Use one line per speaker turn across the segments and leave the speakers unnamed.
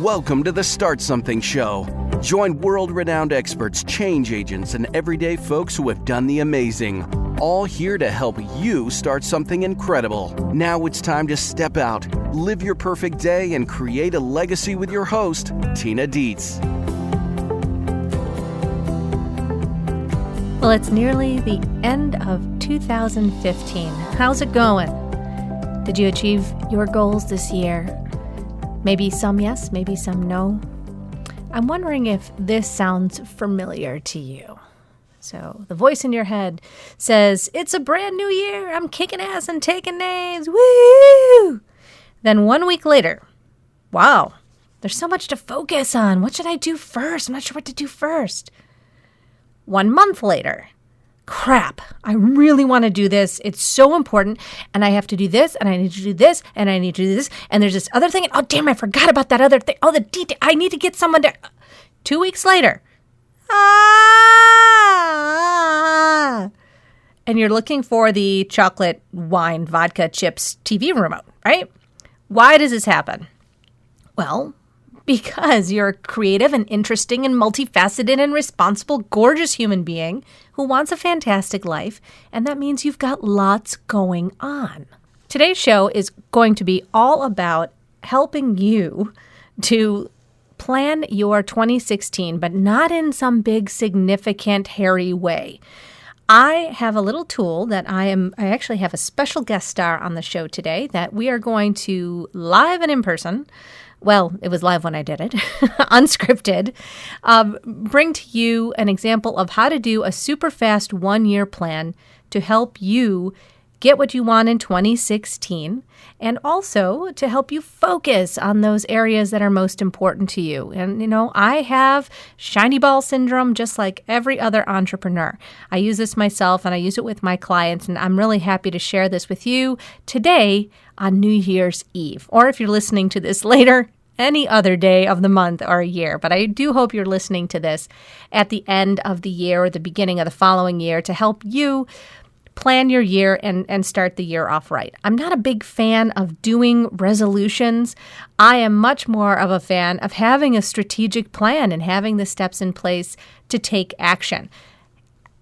Welcome to the Start Something Show. Join world-renowned experts, change agents, and everyday folks who have done the amazing. All here to help you start something incredible. Now it's time to step out, live your perfect day, and create a legacy with your host, Tina Dietz.
Well, it's nearly the end of 2015. How's it going? Did you achieve your goals this year? Maybe some yes, maybe some no. I'm wondering if this sounds familiar to you. So the voice in your head says, it's a brand new year. I'm kicking ass and taking names. Woo! Then 1 week later, wow, there's so much to focus on. What should I do first? I'm not sure what to do first. 1 month later, crap, I really want to do this. It's so important. And I have to do this, and I need to do this, and I need to do this. And there's this other thing. And, oh, damn, I forgot about that other thing. Oh, the detail. I need to get someone to... 2 weeks later. And you're looking for the chocolate, wine, vodka, chips TV remote, right? Why does this happen? Well, because you're a creative and interesting and multifaceted and responsible, gorgeous human being who wants a fantastic life, and that means you've got lots going on. Today's show is going to be all about helping you to plan your 2016, but not in some big, significant, hairy way. I have a little tool that I actually have a special guest star on the show today that we are going to live and in person. Well, it was live when I did it, unscripted, bring to you an example of how to do a super fast 1-year plan to help you get what you want in 2016, and also to help you focus on those areas that are most important to you. And, you know, I have shiny ball syndrome just like every other entrepreneur. I use this myself and I use it with my clients, and I'm really happy to share this with you today on New Year's Eve. Or if you're listening to this later, any other day of the month or a year. But I do hope you're listening to this at the end of the year or the beginning of the following year to help you plan your year and start the year off right. I'm not a big fan of doing resolutions. I am much more of a fan of having a strategic plan and having the steps in place to take action.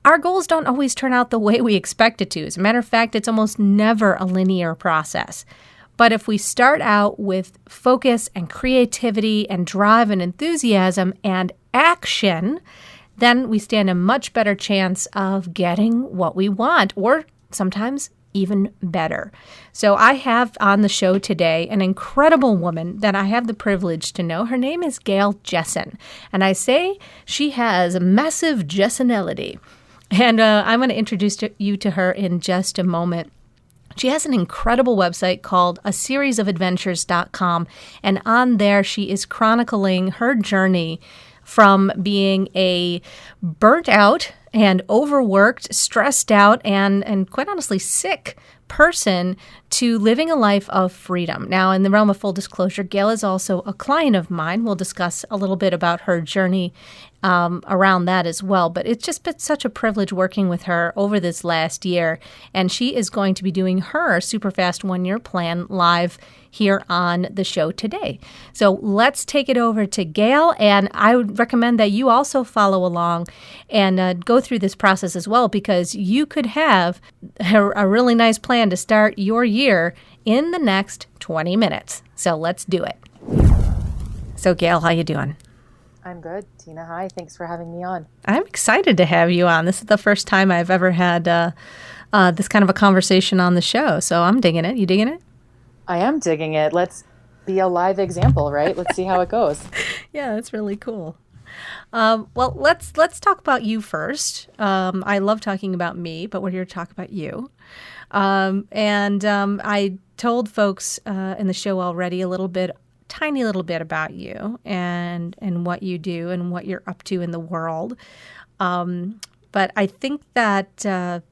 Our goals don't always turn out the way we expect it to. As a matter of fact, it's almost never a linear process. But if we start out with focus and creativity and drive and enthusiasm and action, then we stand a much better chance of getting what we want, or sometimes even better. So I have on the show today an incredible woman that I have the privilege to know. Her name is Gail Jessen, and I say she has a massive Jessenelity. And I'm going to introduce you to her in just a moment. She has an incredible website called aseriesofatventures.com, and on there she is chronicling her journey from being a burnt out and overworked, stressed out, and quite honestly sick person to living a life of freedom. Now, in the realm of full disclosure, Gail is also a client of mine. We'll discuss a little bit about her journey around that as well. But it's just been such a privilege working with her over this last year. And she is going to be doing her super fast 1-year plan live here on the show today. So let's take it over to Gail. And I would recommend that you also follow along and go through this process as well, because you could have a really nice plan to start your year in the next 20 minutes. So let's do it. So Gail, how you doing?
I'm good. Tina, hi. Thanks for having me on.
I'm excited to have you on. This is the first time I've ever had this kind of a conversation on the show. So I'm digging it. You digging it?
I am digging it. Let's be a live example, right? Let's see how it goes.
Yeah, that's really cool. Well, let's talk about you first. I love talking about me, but we're here to talk about you. I told folks in the show already tiny little bit about you and what you do and what you're up to in the world. But I think that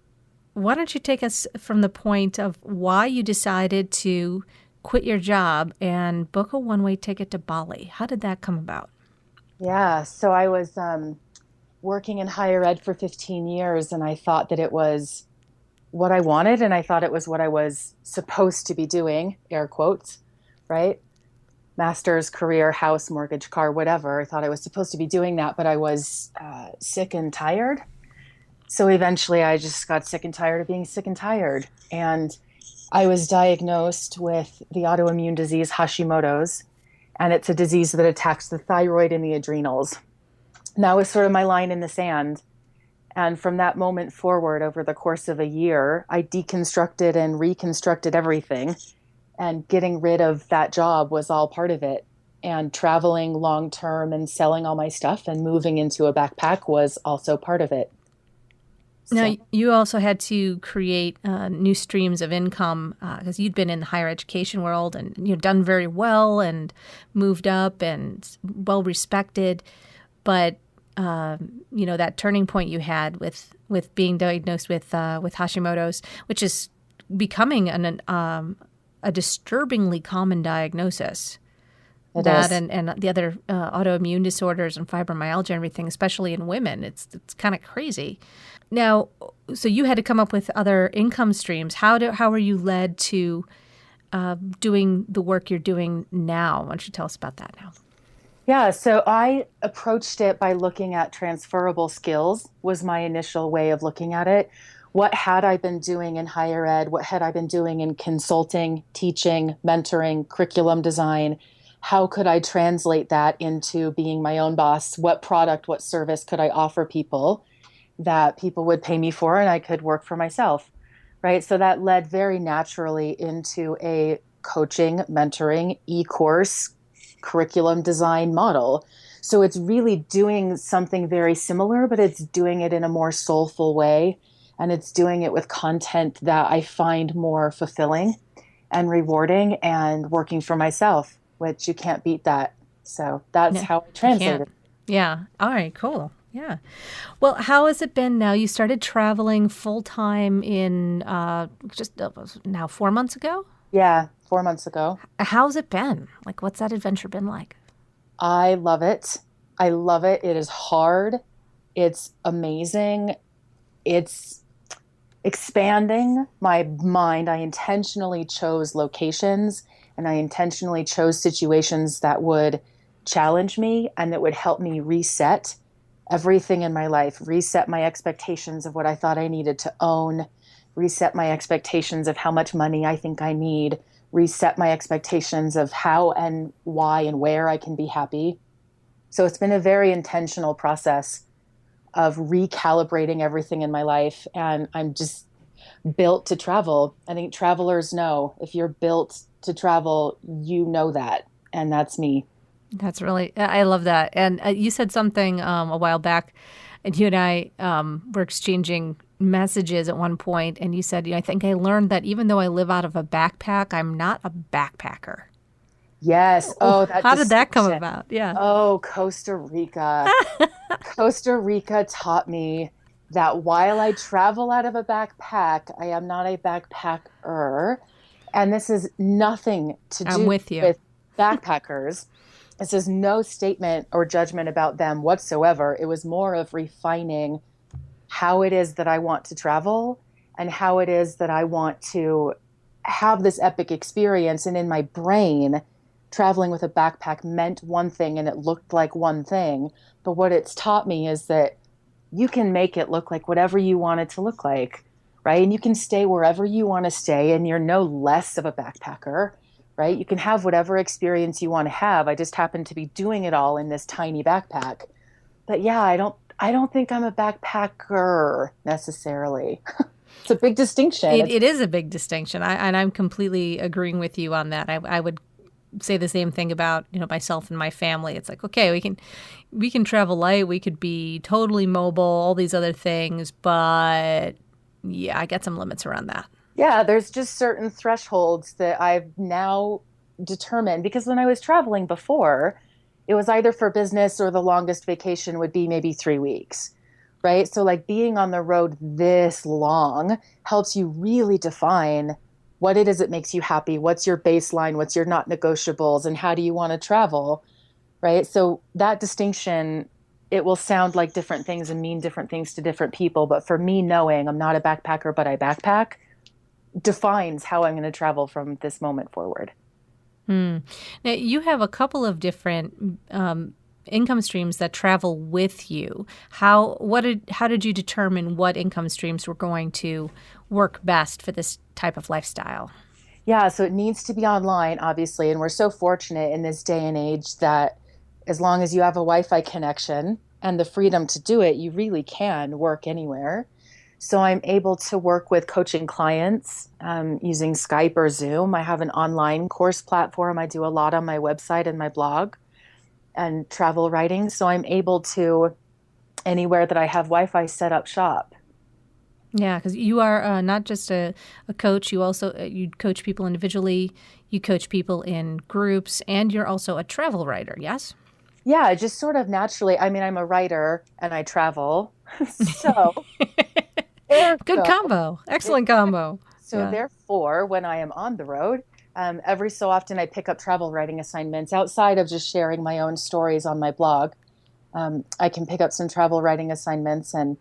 why don't you take us from the point of why you decided to quit your job and book a one-way ticket to Bali? How did that come about?
Yeah, so I was working in higher ed for 15 years, and I thought that it was what I wanted, and I thought it was what I was supposed to be doing, air quotes, right? master's, career, house, mortgage, car, whatever. I thought I was supposed to be doing that, but I was sick and tired. So eventually I just got sick and tired of being sick and tired. And I was diagnosed with the autoimmune disease Hashimoto's, and it's a disease that attacks the thyroid and the adrenals. And that was sort of my line in the sand. And from that moment forward, over the course of a year, I deconstructed and reconstructed everything. And getting rid of that job was all part of it. And traveling long term and selling all my stuff and moving into a backpack was also part of it.
Now, you also had to create new streams of income because you'd been in the higher education world and done very well and moved up and well respected. But that turning point you had with being diagnosed with Hashimoto's, which is becoming a disturbingly common diagnosis. And the other autoimmune disorders and fibromyalgia and everything, especially in women, it's kind of crazy. Now, so you had to come up with other income streams. How were you led to doing the work you're doing now? Why don't you tell us about that now?
Yeah, so I approached it by looking at transferable skills was my initial way of looking at it. What had I been doing in higher ed? What had I been doing in consulting, teaching, mentoring, curriculum design? How could I translate that into being my own boss? What product, what service could I offer people that people would pay me for and I could work for myself, right? So that led very naturally into a coaching, mentoring, e-course, curriculum design model. So it's really doing something very similar, but it's doing it in a more soulful way. And it's doing it with content that I find more fulfilling and rewarding and working for myself, which you can't beat that. So that's how I translate it.
Yeah. All right, cool. Yeah. Well, how has it been now? You started traveling full time in just now 4 months ago?
Yeah, 4 months ago.
How's it been? Like, what's that adventure been like?
I love it. I love it. It is hard. It's amazing. It's expanding my mind. I intentionally chose locations and I intentionally chose situations that would challenge me and that would help me reset everything in my life, reset my expectations of what I thought I needed to own, reset my expectations of how much money I think I need, reset my expectations of how and why and where I can be happy. So it's been a very intentional process of recalibrating everything in my life. And I'm just built to travel. I think travelers know if you're built to travel, you know that. And that's me.
That's really, I love that. And you said something a while back, and you and I were exchanging messages at one point, and you said, I think I learned that even though I live out of a backpack, I'm not a backpacker.
Yes.
How did that come about? Yeah.
Oh, Costa Rica. Costa Rica taught me that while I travel out of a backpack, I am not a backpacker. And this is nothing to do with backpackers. This is no statement or judgment about them whatsoever. It was more of refining how it is that I want to travel and how it is that I want to have this epic experience. And in my brain, traveling with a backpack meant one thing and it looked like one thing. But what it's taught me is that you can make it look like whatever you want it to look like, right? And you can stay wherever you want to stay and you're no less of a backpacker, right? You can have whatever experience you want to have. I just happen to be doing it all in this tiny backpack. But yeah, I don't think I'm a backpacker necessarily. It's a big distinction.
It is a big distinction. And I'm completely agreeing with you on that. I would say the same thing about, myself and my family. It's like, okay, we can travel light, we could be totally mobile, all these other things, but yeah, I got some limits around that.
Yeah, there's just certain thresholds that I've now determined, because when I was traveling before, it was either for business or the longest vacation would be maybe 3 weeks, right? So like being on the road this long helps you really define what it is that makes you happy, what's your baseline, what's your not negotiables, and how do you want to travel, right? So that distinction, it will sound like different things and mean different things to different people. But for me, knowing I'm not a backpacker, but I backpack, defines how I'm going to travel from this moment forward.
Hmm. Now, you have a couple of different income streams that travel with you. How did you determine what income streams were going to work best for this type of lifestyle?
Yeah, so it needs to be online, obviously. And we're so fortunate in this day and age that as long as you have a Wi-Fi connection and the freedom to do it, you really can work anywhere. So I'm able to work with coaching clients using Skype or Zoom. I have an online course platform. I do a lot on my website and my blog and travel writing. So I'm able to, anywhere that I have Wi-Fi, set up shop.
Yeah, because you are not just a coach. You also you coach people individually. You coach people in groups, and you're also a travel writer. Yes.
Yeah, just sort of naturally. I mean, I'm a writer and I travel. So,
Good
ergo,
combo. Excellent combo.
so
Yeah.
therefore, when I am on the road, every so often I pick up travel writing assignments outside of just sharing my own stories on my blog. I can pick up some travel writing assignments and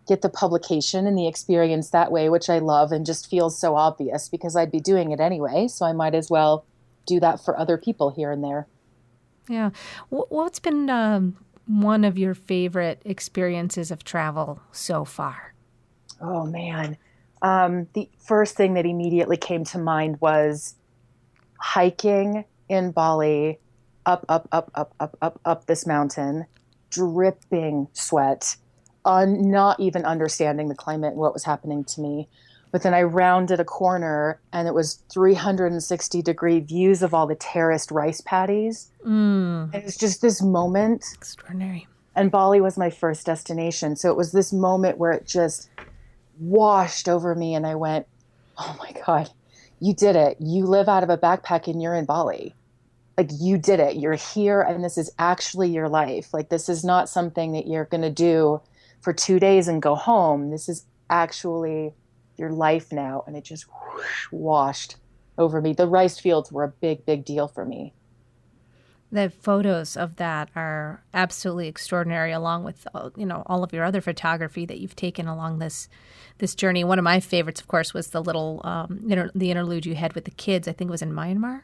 get the publication and the experience that way, which I love and just feels so obvious because I'd be doing it anyway. So I might as well do that for other people here and there.
Yeah. What's been one of your favorite experiences of travel so far?
Oh man. The first thing that immediately came to mind was hiking in Bali, up this mountain, dripping sweat, not even understanding the climate and what was happening to me. But then I rounded a corner and it was 360-degree views of all the terraced rice paddies.
Mm,
And it was just this moment.
extraordinary.
And Bali was my first destination. So it was this moment where it just washed over me. And I went, oh my God, you did it. You live out of a backpack and you're in Bali. Like you did it. You're here and this is actually your life. Like this is not something that you're going to do for 2 days and go home. This is actually your life now. And it just whoosh, washed over me. The rice fields were a big, big deal for me.
The photos of that are absolutely extraordinary, along with all of your other photography that you've taken along this journey. One of my favorites, of course, was the little the interlude you had with the kids. I think it was in Myanmar.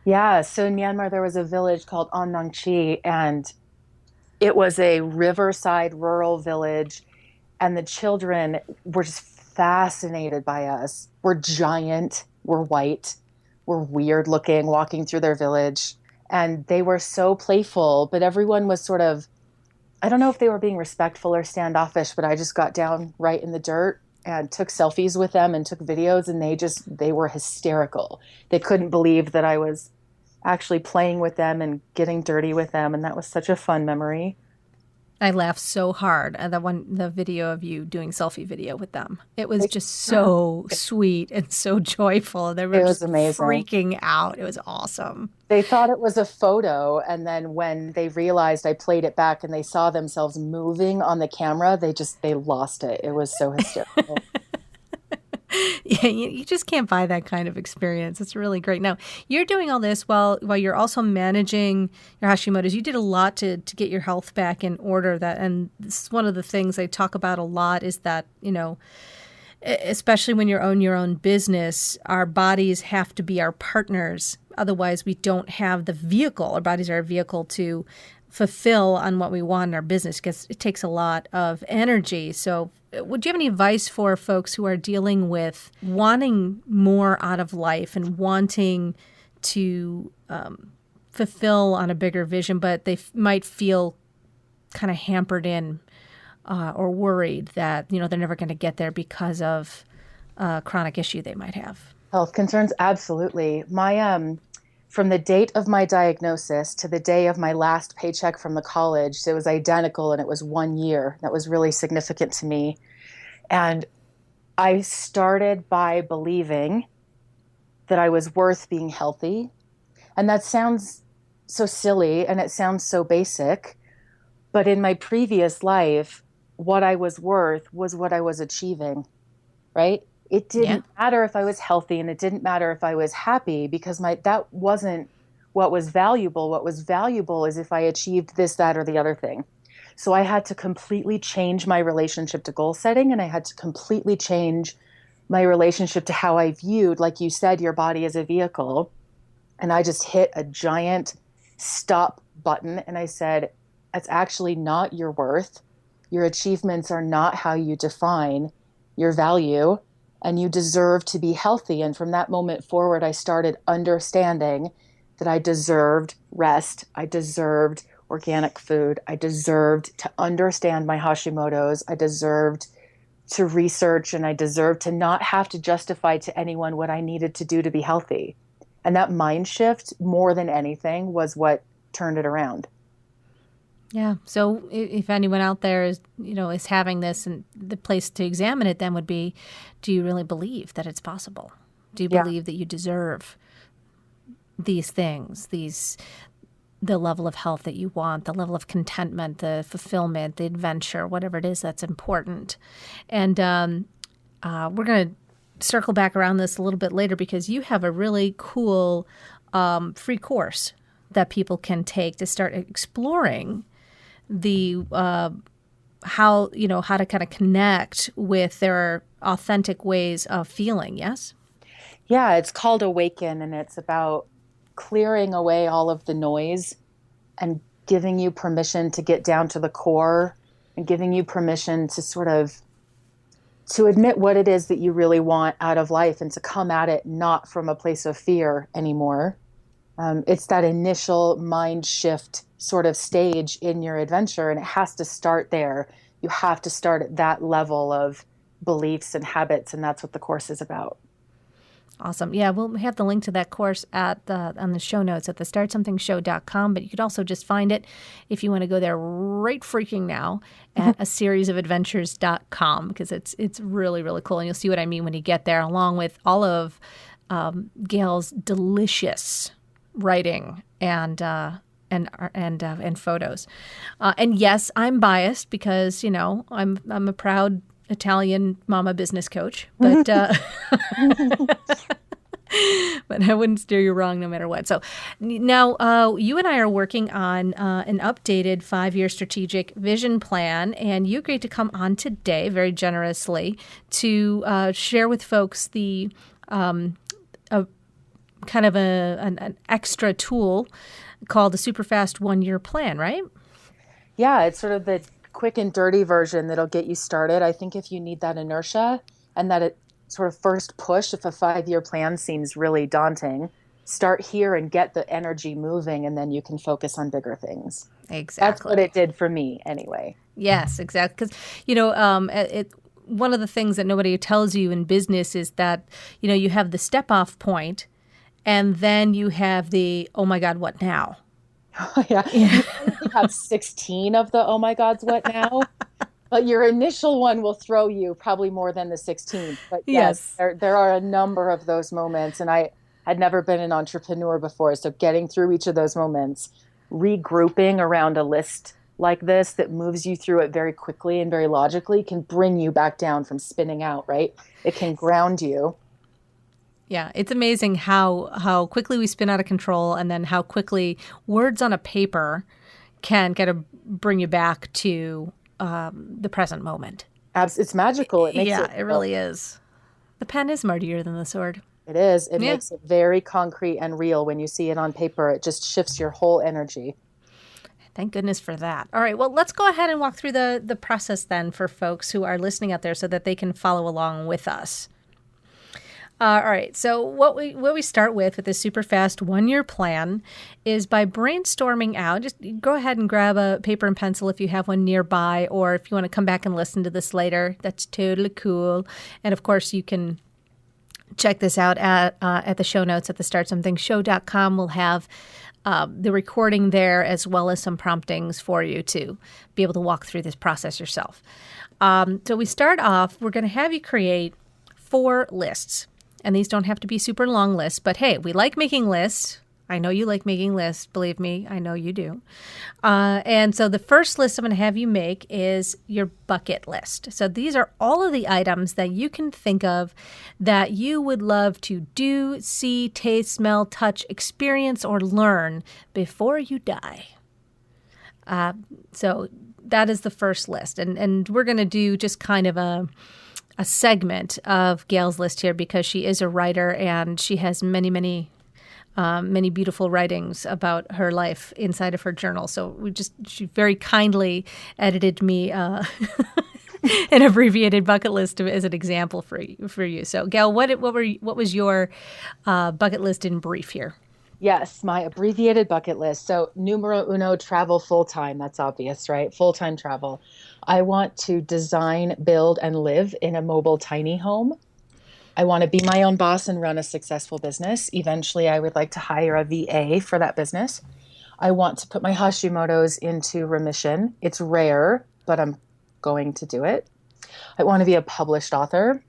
Yeah. So in Myanmar, there was a village called On Nang Chi, and it was a riverside rural village. And the children were just fascinated by us. We're giant, we're white, we're weird looking, walking through their village. And they were so playful, but everyone was sort of, I don't know if they were being respectful or standoffish, but I just got down right in the dirt and took selfies with them and took videos, and they were hysterical. They couldn't believe that I was actually playing with them and getting dirty with them, and that was such a fun memory.
I laughed so hard at the video of you doing selfie video with them. It was just so sweet and so joyful. They were
It was
just
amazing.
freaking out. It was awesome.
They thought it was a photo, and then when they realized I played it back and they saw themselves moving on the camera, they lost it. It was so hysterical.
Yeah, you just can't buy that kind of experience. It's really great. Now, you're doing all this while you're also managing your Hashimoto's. You did a lot to get your health back in order. And this is one of the things I talk about a lot is that, especially when you own your own business, our bodies have to be our partners. Otherwise, we don't have the vehicle. Our bodies are a vehicle to fulfill on what we want in our business because it takes a lot of energy. So would you have any advice for folks who are dealing with wanting more out of life and wanting to fulfill on a bigger vision, but they might feel kind of hampered in or worried that, they're never going to get there because of a chronic issue they might have?
Health concerns, absolutely. From the date of my diagnosis to the day of my last paycheck from the college, it was identical and it was 1 year. That was really significant to me. And I started by believing that I was worth being healthy. And that sounds so silly and it sounds so basic. But in my previous life, what I was worth was what I was achieving, right? It didn't matter if I was healthy and it didn't matter if I was happy because that wasn't what was valuable. What was valuable is if I achieved this, that, or the other thing. So I had to completely change my relationship to goal setting, and I had to completely change my relationship to how I viewed, like you said, your body as a vehicle. And I just hit a giant stop button. And I said, that's actually not your worth. Your achievements are not how you define your value, and you deserve to be healthy. And from that moment forward, I started understanding that I deserved rest. I deserved organic food. I deserved to understand my Hashimoto's. I deserved to research, and I deserved to not have to justify to anyone what I needed to do to be healthy. And that mind shift, more than anything, was what turned it around.
Yeah. So if anyone out there is having this, and the place to examine it then would be, do you really believe that it's possible? Do you believe that you deserve these things, the level of health that you want, the level of contentment, the fulfillment, the adventure, whatever it is that's important? And we're going to circle back around this a little bit later, because you have a really cool free course that people can take to start exploring the how to kind of connect with their authentic ways of feeling. Yes?
Yeah, it's called Awaken, and it's about clearing away all of the noise and giving you permission to get down to the core, and giving you permission to sort of to admit what it is that you really want out of life, and to come at it not from a place of fear anymore. It's that initial mind shift sort of stage in your adventure, and it has to start there. You have to start at that level of beliefs and habits, and that's what the course is about.
Awesome. Yeah, we'll have the link to that course on the show notes at thestartsomethingshow.com, but you could also just find it if you want to go there right freaking now at a seriesofadventures.com, because it's really, really cool. And you'll see what I mean when you get there, along with all of Gail's delicious writing and photos. And yes, I'm biased because, I'm a proud Italian mama business coach, but but I wouldn't steer you wrong no matter what. So now you and I are working on an updated 5-year strategic vision plan, and you agreed to come on today very generously to share with folks the kind of an extra tool called the Superfast 1-year plan, right?
Yeah, it's sort of the quick and dirty version that'll get you started. I think if you need that inertia and that sort of first push, if a 5-year plan seems really daunting, start here and get the energy moving, and then you can focus on bigger things.
Exactly.
That's what it did for me anyway.
Yes, exactly. Because, one of the things that nobody tells you in business is that, you have the step off point, and then you have the, oh my God, what now?
Yeah. You have 16 of the, oh my God's, what now? But your initial one will throw you probably more than the 16. But yes. There are a number of those moments. And I had never been an entrepreneur before. So getting through each of those moments, regrouping around a list like this that moves you through it very quickly and very logically can bring you back down from spinning out, right? It can ground you.
Yeah, it's amazing how quickly we spin out of control, and then how quickly words on a paper can kind of bring you back to the present moment.
It's magical. It makes
it really is. The pen is mightier than the sword.
It is. It makes it very concrete and real when you see it on paper. It just shifts your whole energy.
Thank goodness for that. All right, well, let's go ahead and walk through the process then for folks who are listening out there so that they can follow along with us. All right. So what we start with the Superfast 1-year plan is by brainstorming out. Just go ahead and grab a paper and pencil if you have one nearby, or if you want to come back and listen to this later, that's totally cool. And of course, you can check this out at the show notes at thestartsomethingshow.com. We'll have the recording there, as well as some promptings for you to be able to walk through this process yourself. So we start off, we're going to have you create 4 lists. And these don't have to be super long lists, but hey, we like making lists. I know you like making lists. Believe me, I know you do. And so the first list I'm going to have you make is your bucket list. So these are all of the items that you can think of that you would love to do, see, taste, smell, touch, experience, or learn before you die. So that is the first list. And we're going to do just kind of a segment of Gail's list here, because she is a writer and she has many, many many beautiful writings about her life inside of her journal. So she very kindly edited me an abbreviated bucket list as an example for you. So, Gail, what was your bucket list in brief here?
Yes, my abbreviated bucket list. So numero uno, travel full-time. That's obvious, right? Full-time travel. I want to design, build, and live in a mobile tiny home. I want to be my own boss and run a successful business. Eventually, I would like to hire a VA for that business. I want to put my Hashimoto's into remission. It's rare, but I'm going to do it. I want to be a published author.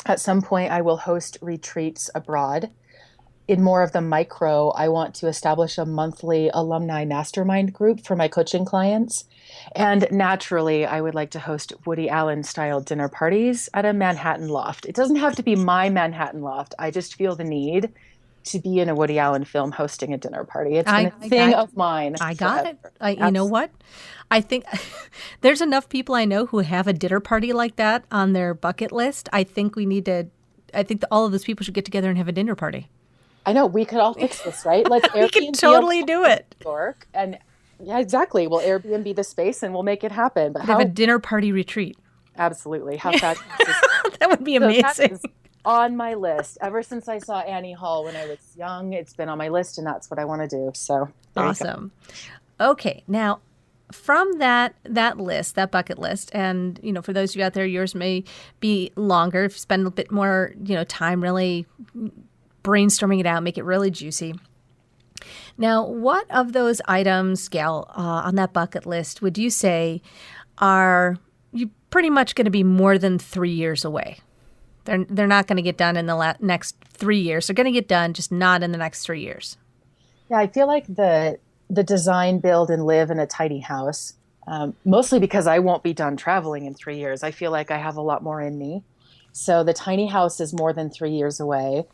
At some point, I will host retreats abroad. In more of the micro, I want to establish a monthly alumni mastermind group for my coaching clients. And naturally, I would like to host Woody Allen-style dinner parties at a Manhattan loft. It doesn't have to be my Manhattan loft. I just feel the need to be in a Woody Allen film hosting a dinner party. It's been a thing of mine.
I got it. You know what? I think there's enough people I know who have a dinner party like that on their bucket list. I think all of those people should get together and have a dinner party.
I know, we could all fix this, right? Let's
we can totally do it.
New York, and yeah, exactly. We'll Airbnb the space and we'll make it happen. But
have a dinner party retreat.
Absolutely. How fast
that would be amazing.
That is on my list. Ever since I saw Annie Hall when I was young, it's been on my list, and that's what I want to do. So
awesome. Okay, now from that list, that bucket list, and for those of you out there, yours may be longer. If you spend a bit more, time really brainstorming it out, make it really juicy. Now, what of those items, Gail, on that bucket list would you say are you pretty much going to be more than 3 years away? They're not going to get done in the next 3 years. They're going to get done, just not in the next 3 years.
Yeah, I feel like the design, build, and live in a tiny house, mostly because I won't be done traveling in 3 years. I feel like I have a lot more in me. So the tiny house is more than 3 years away.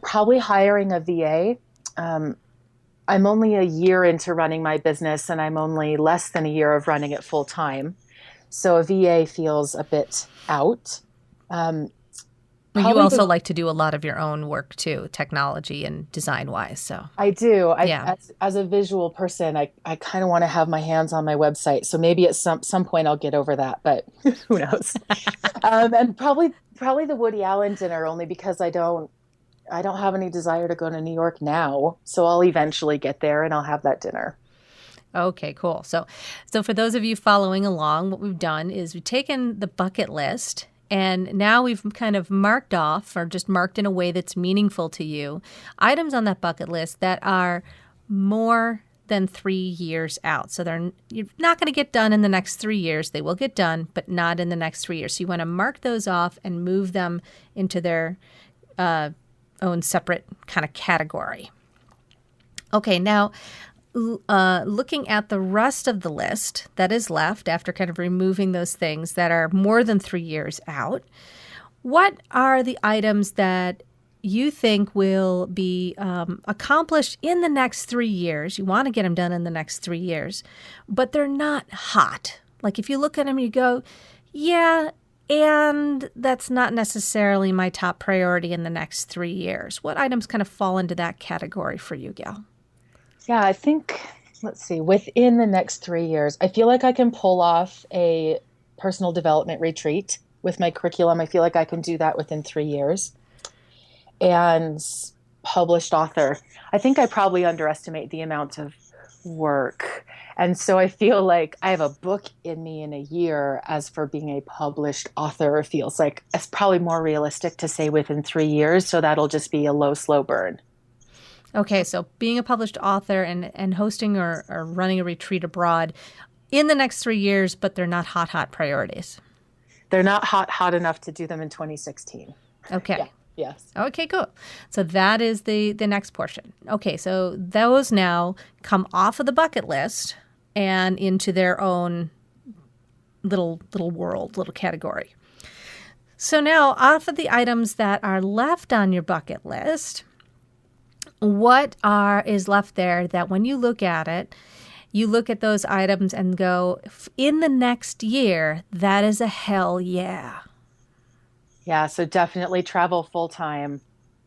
Probably hiring a VA. I'm only a year into running my business, and I'm only less than a year of running it full time. So a VA feels a bit out.
You also like to do a lot of your own work too, technology and design wise. So
I do. As a visual person, I kind of want to have my hands on my website. So maybe at some point I'll get over that, but who knows? And probably the Woody Allen dinner, only because I don't have any desire to go to New York now. So I'll eventually get there and I'll have that dinner.
Okay, cool. So for those of you following along, what we've done is we've taken the bucket list and now we've kind of marked off, or just marked in a way that's meaningful to you, items on that bucket list that are more than 3 years out. So you're not going to get done in the next 3 years. They will get done, but not in the next 3 years. So you want to mark those off and move them into their own separate kind of category. Okay, now looking at the rest of the list that is left after kind of removing those things that are more than 3 years out, what are the items that you think will be accomplished in the next 3 years? You want to get them done in the next 3 years, but they're not hot. Like if you look at them, you go, yeah, and that's not necessarily my top priority in the next 3 years. What items kind of fall into that category for you, Gail?
Yeah, I think, let's see, within the next 3 years, I feel like I can pull off a personal development retreat with my curriculum. I feel like I can do that within 3 years. And published author. I think I probably underestimate the amount of work. And so I feel like I have a book in me in a year. As for being a published author, feels like it's probably more realistic to say within 3 years. So that'll just be a low, slow burn.
Okay, so being a published author and hosting or running a retreat abroad in the next 3 years, but they're not hot priorities.
They're not hot enough to do them in 2016.
Okay.
Yeah. Yes.
Okay, cool. So that is the next portion. Okay, so those now come off of the bucket list and into their own little world, little category. So now off of the items that are left on your bucket list, what is left there that when you look at it, you look at those items and go, in the next year, that is a hell yeah.
Yeah, so definitely travel full time.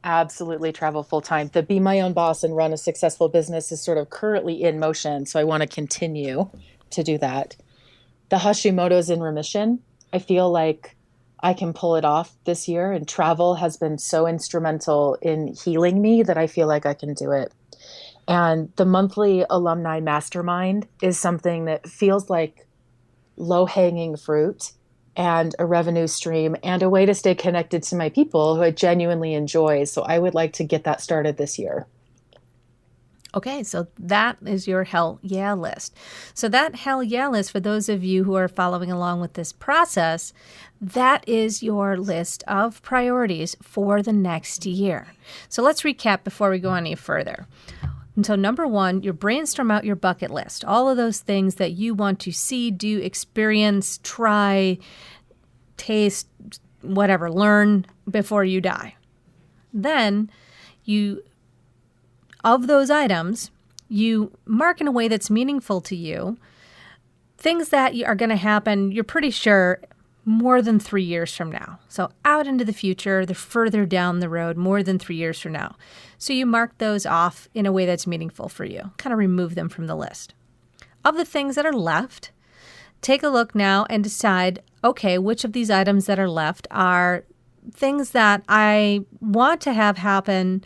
absolutely travel full time. The be my own boss and run a successful business is sort of currently in motion. So I want to continue to do that. The Hashimoto is in remission. I feel like I can pull it off this year, and travel has been so instrumental in healing me that I feel like I can do it. And the monthly alumni mastermind is something that feels like low hanging fruit and a revenue stream and a way to stay connected to my people who I genuinely enjoy. So I would like to get that started this year.
Okay, so that is your hell yeah list. So that hell yeah list, for those of you who are following along with this process, that is your list of priorities for the next year. So let's recap before we go any further. And so number one, you brainstorm out your bucket list, all of those things that you want to see, do, experience, try, taste, whatever, learn before you die. Then of those items, you mark in a way that's meaningful to you, things that are going to happen, you're pretty sure, more than 3 years from now. So out into the future, they're further down the road, more than 3 years from now. So you mark those off in a way that's meaningful for you. Kind of remove them from the list. Of the things that are left, take a look now and decide, okay, which of these items that are left are things that I want to have happen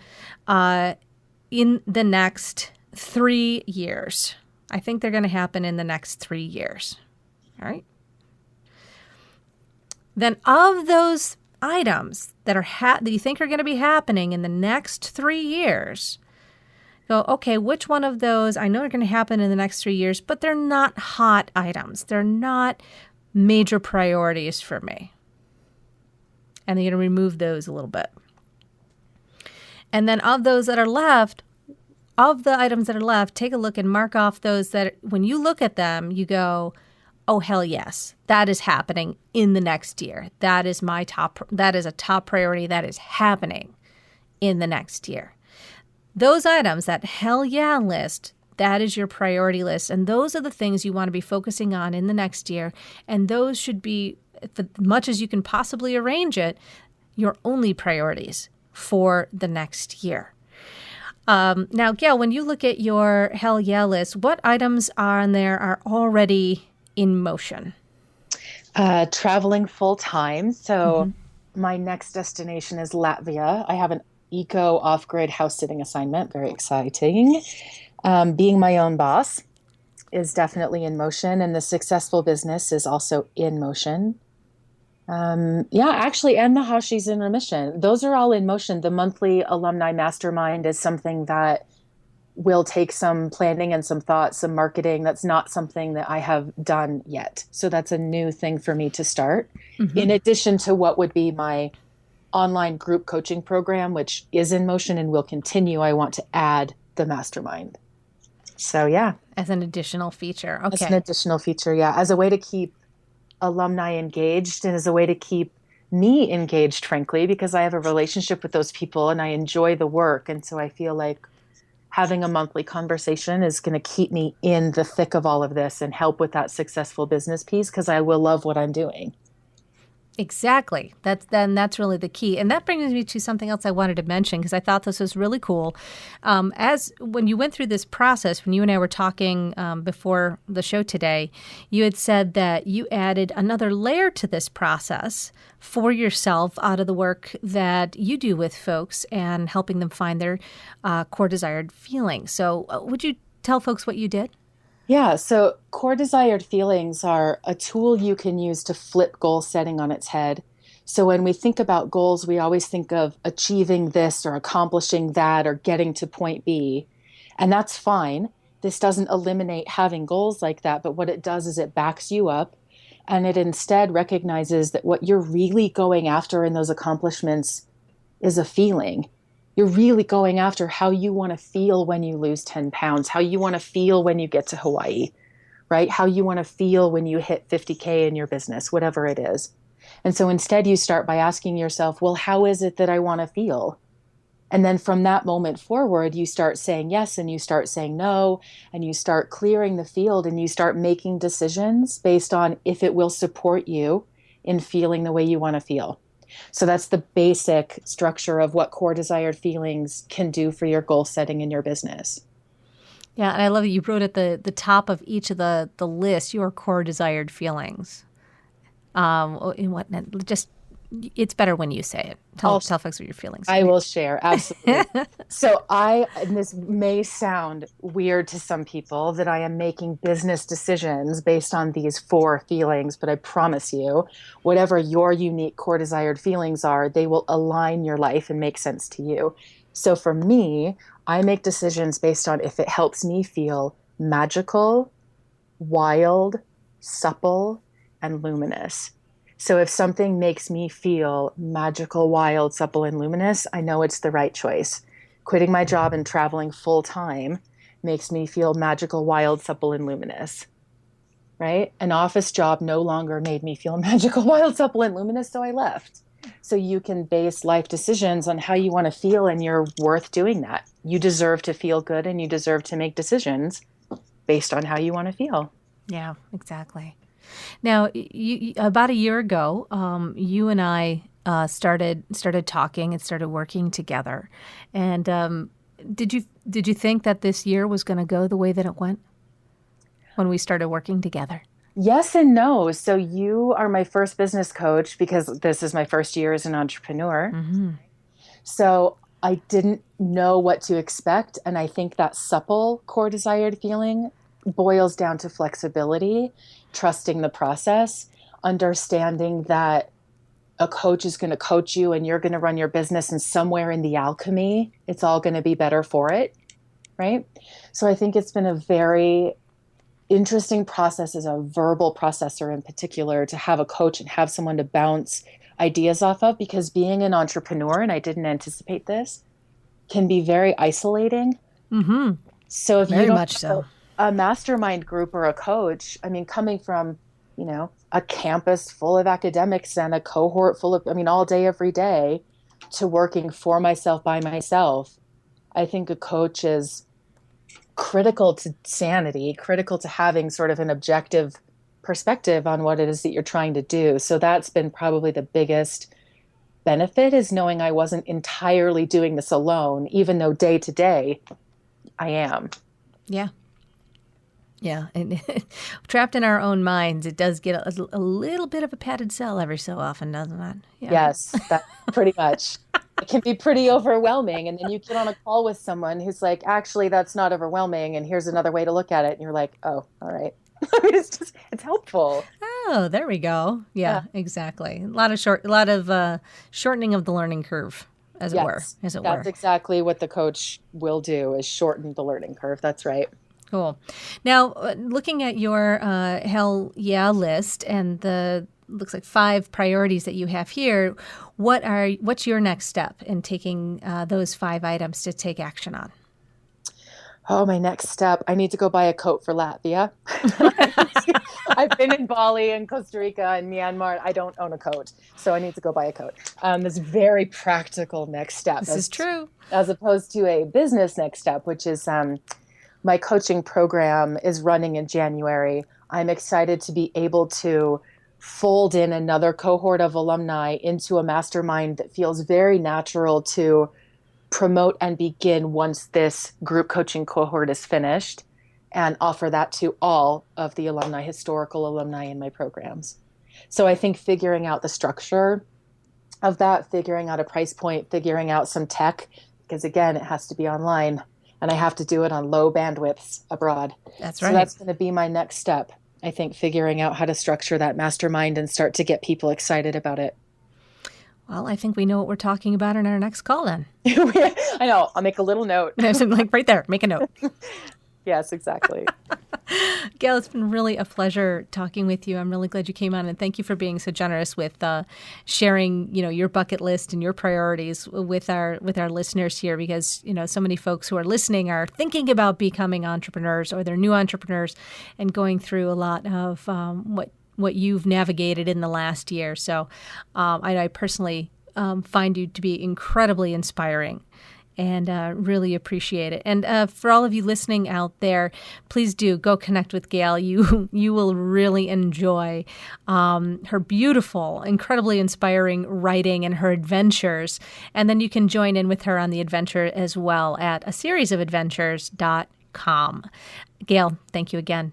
in the next 3 years. I think they're going to happen in the next 3 years. All right. Then of those items that are that you think are going to be happening in the next 3 years, go, okay, which one of those I know are going to happen in the next 3 years, but they're not hot items. They're not major priorities for me. And you're going to remove those a little bit. And then of those that are left, of the items that are left, take a look and mark off those that when you look at them, you go, oh, hell yes, that is happening in the next year. That is a top priority. That is happening in the next year. Those items, that hell yeah list, that is your priority list. And those are the things you want to be focusing on in the next year. And those should be, as much as you can possibly arrange it, your only priorities for the next year. Now, Gail, when you look at your hell yeah list, what items on there are already in motion?
Traveling full time. So my next destination is Latvia. I have an eco off-grid house sitting assignment. Very exciting. Being my own boss is definitely in motion, and the successful business is also in motion. Actually, and the Hashi's in remission. Those are all in motion. The monthly alumni mastermind is something that will take some planning and some thought, some marketing. That's not something that I have done yet. So that's a new thing for me to start. In addition to what would be my online group coaching program, which is in motion and will continue, I want to add the mastermind. So yeah.
As an additional feature. Okay.
As an additional feature, yeah. As a way to keep alumni engaged and as a way to keep me engaged, frankly, because I have a relationship with those people and I enjoy the work. And so I feel like having a monthly conversation is going to keep me in the thick of all of this and help with that successful business piece because I will love what I'm doing.
Exactly. That's really the key. And that brings me to something else I wanted to mention because I thought this was really cool. As when you went through this process, when you and I were talking before the show today, you had said that you added another layer to this process for yourself out of the work that you do with folks and helping them find their core desired feeling. So would you tell folks what you did?
Yeah, so core desired feelings are a tool you can use to flip goal setting on its head. So when we think about goals, we always think of achieving this or accomplishing that or getting to point B. And that's fine. This doesn't eliminate having goals like that, but what it does is it backs you up and it instead recognizes that what you're really going after in those accomplishments is a feeling. You're really going after how you want to feel when you lose 10 pounds, how you want to feel when you get to Hawaii, right? How you want to feel when you hit 50K in your business, whatever it is. And so instead you start by asking yourself, well, how is it that I want to feel? And then from that moment forward, you start saying yes and you start saying no, and you start clearing the field and you start making decisions based on if it will support you in feeling the way you want to feel. So that's the basic structure of what core desired feelings can do for your goal setting in your business.
Yeah, and I love that you wrote at the top of each of the list your core desired feelings. In what just it's better when you say it. Tell folks what your feelings are.
I will share, absolutely. And this may sound weird to some people that I am making business decisions based on these 4 feelings, but I promise you, whatever your unique core desired feelings are, they will align your life and make sense to you. So for me, I make decisions based on if it helps me feel magical, wild, supple, and luminous. So if something makes me feel magical, wild, supple, and luminous, I know it's the right choice. Quitting my job and traveling full time makes me feel magical, wild, supple, and luminous, right? An office job no longer made me feel magical, wild, supple, and luminous, so I left. So you can base life decisions on how you want to feel, and you're worth doing that. You deserve to feel good, and you deserve to make decisions based on how you want to feel.
Yeah, exactly. Now, about a year ago, you and I started talking and started working together. And did you think that this year was going to go the way that it went when we started working together?
Yes and no. So you are my first business coach because this is my first year as an entrepreneur.
Mm-hmm.
So I didn't know what to expect. And I think that supple core desired feeling boils down to flexibility, trusting the process, understanding that a coach is going to coach you and you're going to run your business, and somewhere in the alchemy, it's all going to be better for it. Right. So I think it's been a very interesting process as a verbal processor in particular to have a coach and have someone to bounce ideas off of, because being an entrepreneur, and I didn't anticipate this, can be very isolating.
Mm-hmm.
So if
very
you don't
much so.
A mastermind group or a coach, I mean, coming from, a campus full of academics and a cohort full of, all day, every day, to working for myself by myself, I think a coach is critical to sanity, critical to having sort of an objective perspective on what it is that you're trying to do. So that's been probably the biggest benefit, is knowing I wasn't entirely doing this alone, even though day to day I am.
Yeah. Yeah. And trapped in our own minds, it does get a little bit of a padded cell every so often, doesn't it?
Yeah. Yes, that pretty much. It can be pretty overwhelming. And then you get on a call with someone who's like, actually, that's not overwhelming, and here's another way to look at it. And you're like, oh, all right. It's helpful.
Oh, there we go. Yeah, exactly. A lot of shortening of the learning curve, as it were.
That's exactly what the coach will do, is shorten the learning curve. That's right.
Cool. Now, looking at your Hell Yeah list and the looks like 5 priorities that you have here, what's your next step in taking those 5 items to take action on?
Oh, my next step, I need to go buy a coat for Latvia. I've been in Bali and Costa Rica and Myanmar. I don't own a coat, so I need to go buy a coat. This very practical next step.
This is true.
As opposed to a business next step, which is my coaching program is running in January. I'm excited to be able to fold in another cohort of alumni into a mastermind that feels very natural to promote and begin once this group coaching cohort is finished, and offer that to all of the historical alumni in my programs. So I think figuring out the structure of that, figuring out a price point, figuring out some tech, because again, it has to be online and I have to do it on low bandwidths abroad.
That's right.
So that's going to be my next step. I think figuring out how to structure that mastermind and start to get people excited about it.
Well, I think we know what we're talking about in our next call then.
I know. I'll make a little note.
Like right there, make a note.
Yes, exactly.
Gail, it's been really a pleasure talking with you. I'm really glad you came on, and thank you for being so generous with sharing, your bucket list and your priorities with our listeners here, because, so many folks who are listening are thinking about becoming entrepreneurs, or they're new entrepreneurs and going through a lot of what you've navigated in the last year. So I personally find you to be incredibly inspiring. and really appreciate it. And for all of you listening out there, please do go connect with Gail. You will really enjoy her beautiful, incredibly inspiring writing and her adventures. And then you can join in with her on the adventure as well at aseriesofatventures.com. Gail, thank you again.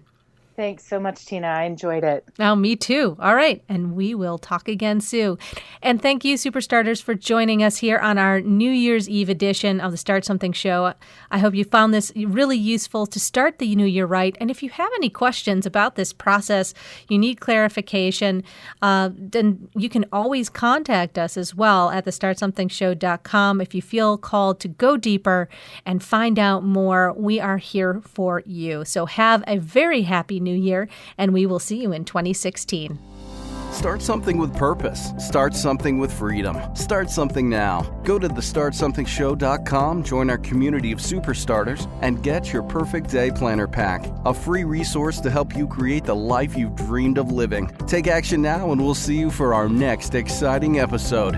Thanks so much, Tina. I enjoyed it.
Oh, me too. All right. And we will talk again soon. And thank you, Superstarters, for joining us here on our New Year's Eve edition of the Start Something Show. I hope you found this really useful to start the new year right. And if you have any questions about this process, you need clarification, then you can always contact us as well at thestartsomethingshow.com. If you feel called to go deeper and find out more, we are here for you. So have a very happy New Year, and we will see you in 2016.
Start something with purpose. Start something with freedom. Start something now. Go to thestartsomethingshow.com, join our community of superstarters, and get your perfect day planner pack, a free resource to help you create the life you've dreamed of living. Take action now, and we'll see you for our next exciting episode.